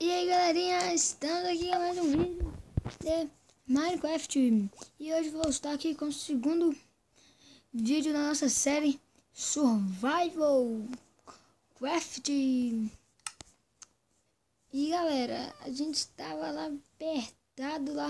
E aí galerinha, estamos aqui com mais um vídeo de Minecraft. E hoje vou estar aqui com o segundo vídeo da nossa série Survival Craft. E galera, a gente estava lá apertado lá,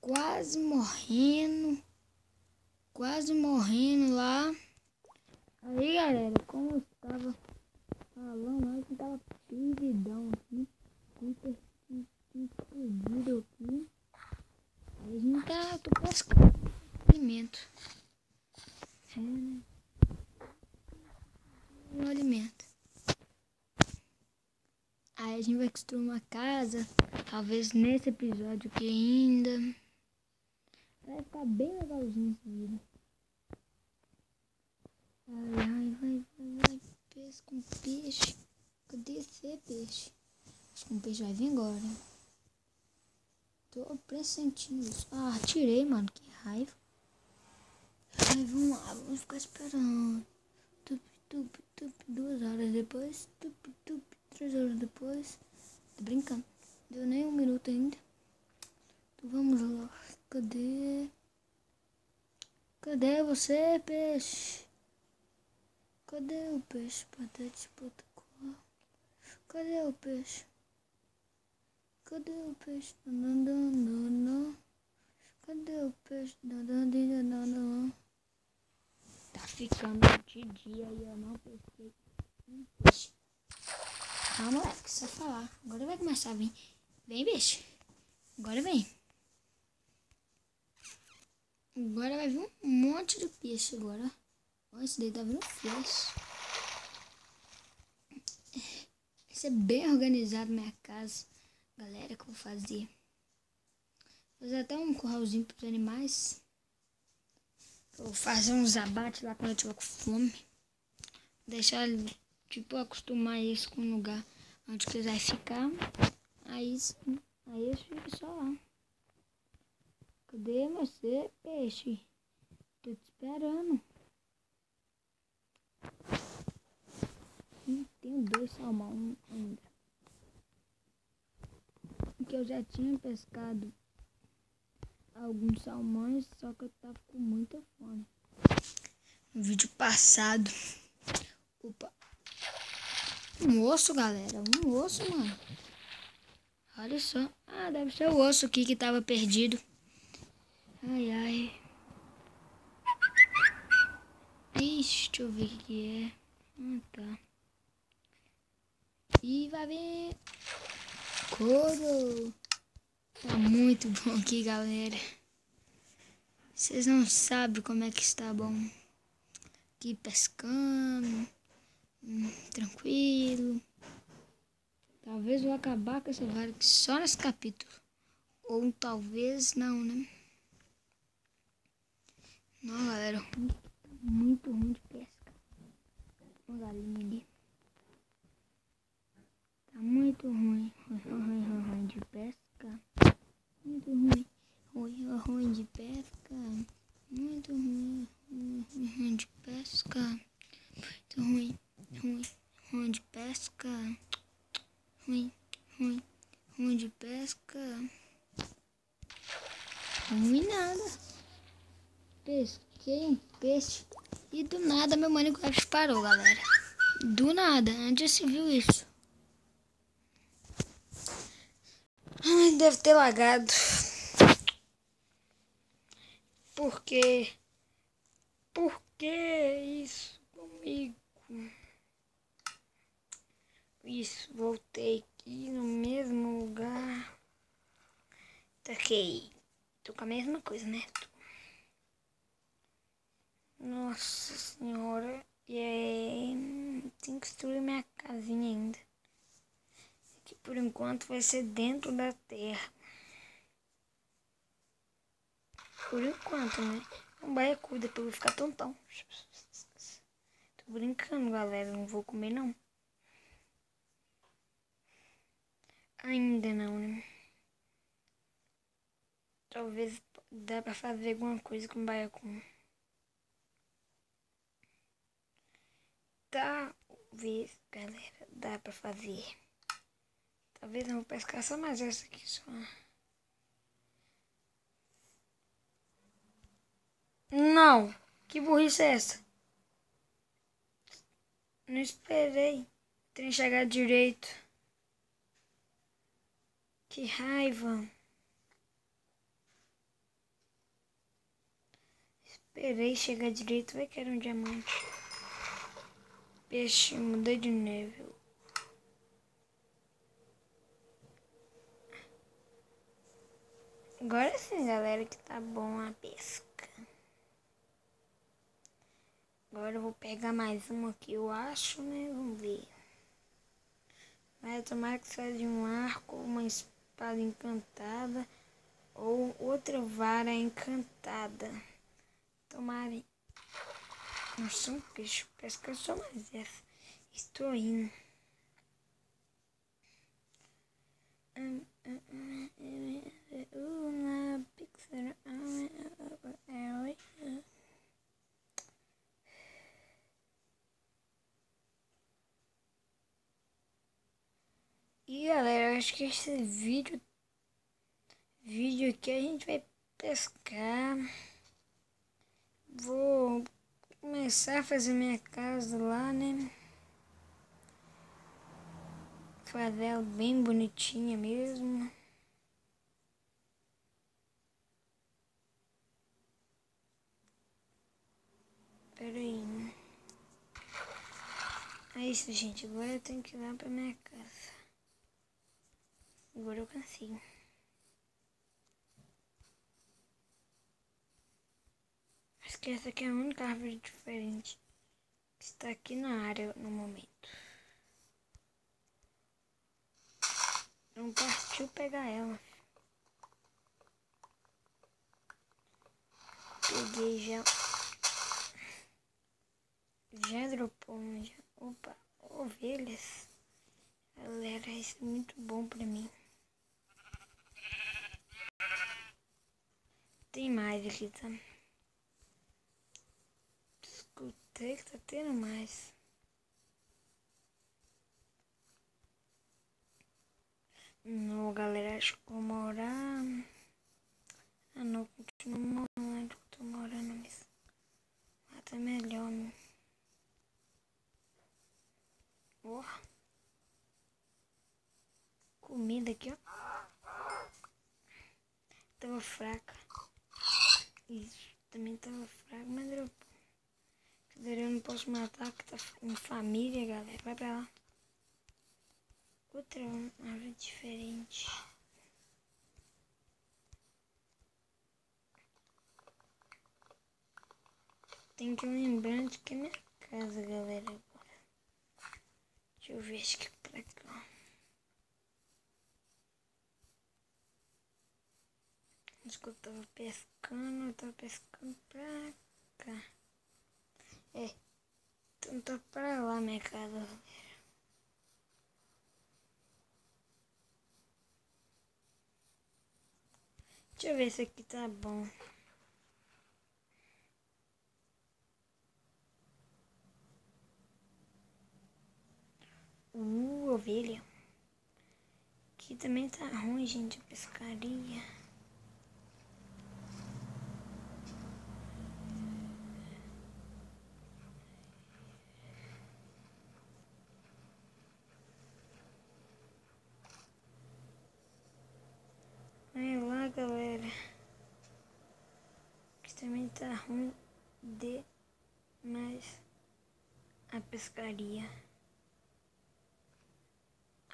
quase morrendo lá. Aí galera, como eu estava falando, a gente estava perdidão aqui. Explodido aqui. Aí a gente tá pescando alimento. Um alimento. Aí a gente vai construir uma casa. Talvez nesse episódio aqui ainda. Vai ficar bem legalzinho esse vídeo. Vai. Pesca um peixe. Cadê esse peixe? Acho que um peixe vai vir agora. Tô pressentindo isso. Ah, tirei, mano. Que raiva. Aí, vamos lá. Vamos ficar esperando. 2 horas depois. 3 horas depois. Tô brincando. Deu nem 1 minuto ainda. Então vamos lá. Cadê você, peixe? Cadê o peixe? Patete, patacó. Cadê o peixe? Cadê o peixe? Cadê o peixe? Tá ficando de dia e eu não pesquei um peixe. Calma, moleque, só falar. Agora vai começar a vir. Vem, peixe. Agora vem. Agora vai vir um monte de peixe agora. Olha, esse daí tá vindo flash. Vai ser bem organizado minha casa. Galera, que eu vou fazer. Vou fazer até um curralzinho para os animais. Eu vou fazer uns abates lá quando eu tiver com fome. Deixar, tipo, acostumar isso com um lugar onde quiser ficar. Aí eles ficam só lá. Cadê você, peixe? Tô te esperando. Tenho 2 salmão ainda. Porque eu já tinha pescado alguns salmões, só que eu tava com muita fome. No vídeo passado. Opa. Um osso, galera. Um osso, mano. Olha só. Ah, deve ser o osso aqui que tava perdido. Ai. Ixi, deixa eu ver o que é. Tá. E vai ver. Couro. Tá muito bom aqui, galera. Vocês não sabem como é que está bom. Aqui pescando. Tranquilo. Talvez eu vou acabar com essa vara aqui só nesse capítulo. Ou talvez não, né? Não, galera. Muito ruim de pesca. Uma galinha ali. Tá muito ruim. Ruim de pesca. Muito ruim. Ruim de pesca. Muito ruim. Ruim de pesca. Muito ruim. Ruim de pesca. Ruim de pesca. Ruim nada. Pesquei um peixe e do nada meu Minecraft parou, galera. Do nada, onde se viu isso? Ai, deve ter lagado. Por que isso comigo? Isso, voltei aqui no mesmo lugar. Taquei. Tô com a mesma coisa, né? Nossa senhora. E aí, tem que destruir minha casinha ainda. Que por enquanto vai ser dentro da terra. Por enquanto, né? Não vai cuida pra eu ficar tontão. Tô brincando, galera. Não vou comer, não. Ainda não, né? Talvez dá pra fazer alguma coisa com baiacum. Talvez, galera, dá pra fazer. Talvez eu vou pescar só mais essa aqui só. Não! Que burrice é essa? Não esperei. Tem que chegar direito. Que raiva. Esperei chegar direito. Vai que era um diamante. Peixe, mudei de nível. Agora sim, galera, que tá bom a pesca. Agora eu vou pegar mais uma aqui, eu acho, né? Vamos ver. Vai tomar que seja um arco, uma espada encantada ou outra vara encantada. Tomara. Nossa, um peixe. Pesca só mais essa. Estou indo. E galera, acho que esse vídeo aqui a gente vai pescar. Vou começar a fazer minha casa lá, né? Fazer ela bem bonitinha mesmo. Pera aí. É isso, gente. Agora eu tenho que ir lá pra minha casa. Agora eu consigo. Acho que essa aqui é a única árvore diferente que está aqui na área no momento. Não partiu pegar ela. Peguei já. Já dropou, já. Opa, ovelhas. Galera, isso é muito bom pra mim. Tem mais aqui, tá? Escutei que tá tendo mais. Não, galera, acho que vou morar... Ah, não, continuo morando, tô morando mesmo. Lá tá melhor, né? Oh. Comida aqui, ó. Tava fraca. Isso, também tava fraca, mas eu não posso matar, que tá em família, galera. Vai pra lá. Outra árvore diferente. Tem que lembrar de que é minha casa, galera. Agora. Deixa eu ver, acho que é pra cá. Acho que eu tava pescando pra cá. É, então tá pra lá minha casa, galera. Deixa eu ver se aqui tá bom. Ovelha. Aqui também tá ruim, gente, a pescaria. Olha lá, galera. Aqui também tá ruim demais a pescaria.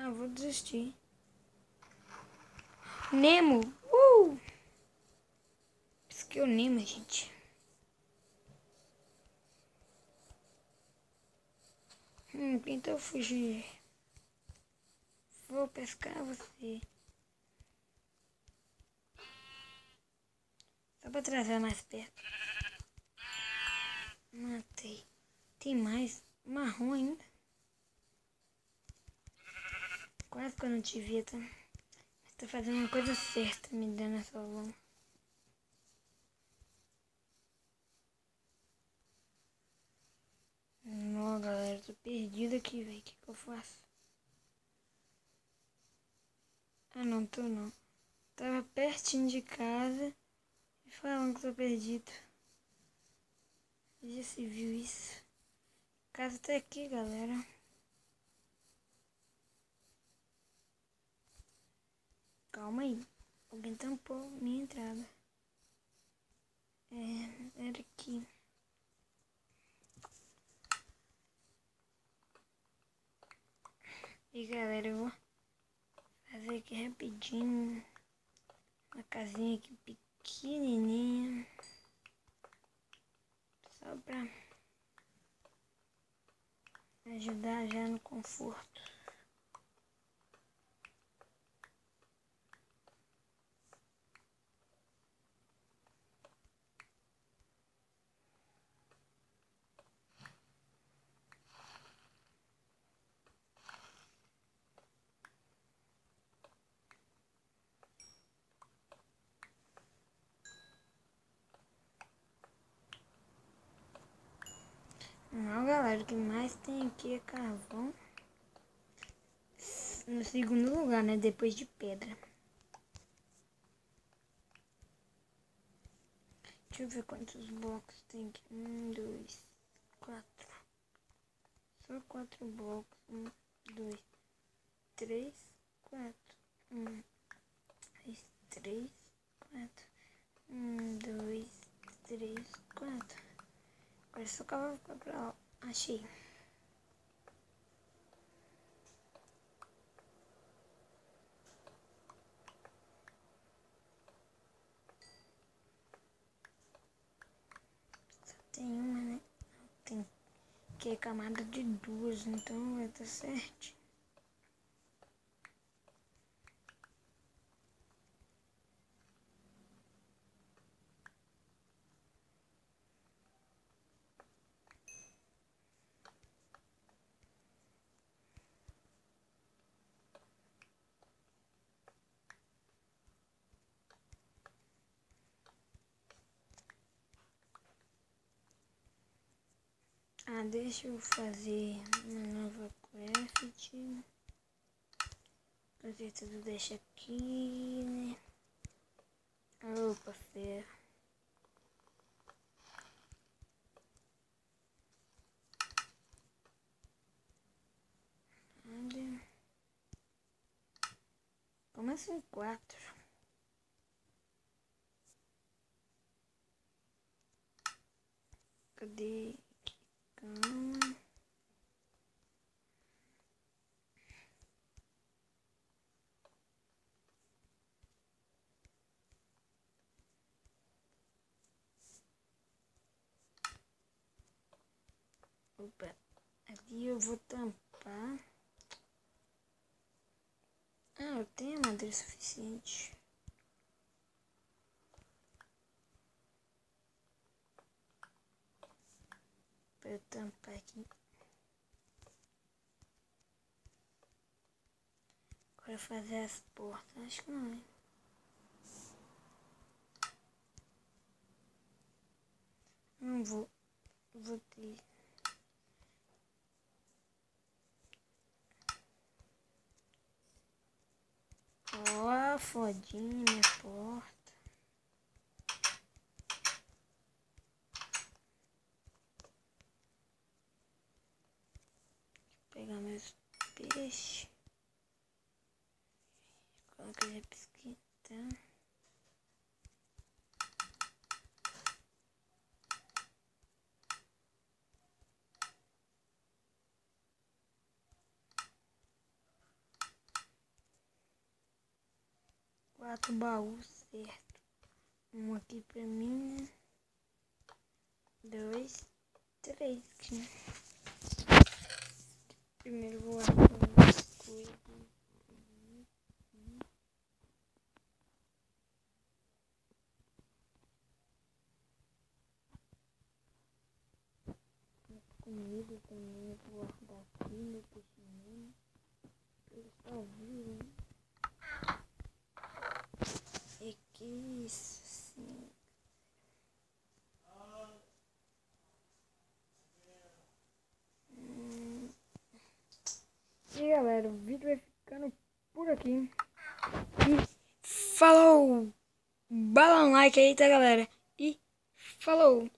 Ah, vou desistir. Nemo! Pesquei o Nemo, gente. Tentou fugir. Vou pescar você. Só pra trazer mais perto. Matei. Tem mais? Marrom ainda. Quase que eu não te vi, tá? Mas tô fazendo uma coisa certa, me dando essa lã. Não, galera, tô perdido aqui, velho. O que eu faço? Ah, não tô não. Tava pertinho de casa e falando que tô perdido. Já se viu isso? A casa tá aqui, galera. Calma aí. Alguém tampou minha entrada. Era aqui. E galera, eu vou fazer aqui rapidinho. Uma casinha aqui pequenininha. Só pra ajudar já no conforto. Não, galera, o que mais tem aqui é carvão. No segundo lugar, né? Depois de pedra. Deixa eu ver quantos blocos tem aqui. 1, 2, 4. Só 4 blocos. 1, 2, 3, 4. 1, 2, 3, 4. 1, 2, 3, 4. Agora só cavar pra lá. Achei. Só tem uma, né? Tem que é camada de 2, então vai estar certo. Ah, deixa eu fazer uma nova craft. Fazer tudo, deixa aqui, né? Opa, ferro. Olha. Como assim 4? Cadê? Calma. Opa, ali eu vou tampar. Ah, eu tenho madeira suficiente. Pra eu tampar aqui. Agora fazer as portas. Acho que não, hein? Não vou. Vou ter. Ó, fodinha minha porta. Pegar meus peixes. Coloca já pesquita. Quatro baús, certo. Um aqui pra mim, né? 2, 3 aqui. Primeiro vou arrumar as coisas. Comida também eu vou guardar aqui no peixinho. Eles estão vivos, né? E que isso, sim. E galera, o vídeo vai ficando por aqui. falou! Bala um like aí, tá, galera? E falou!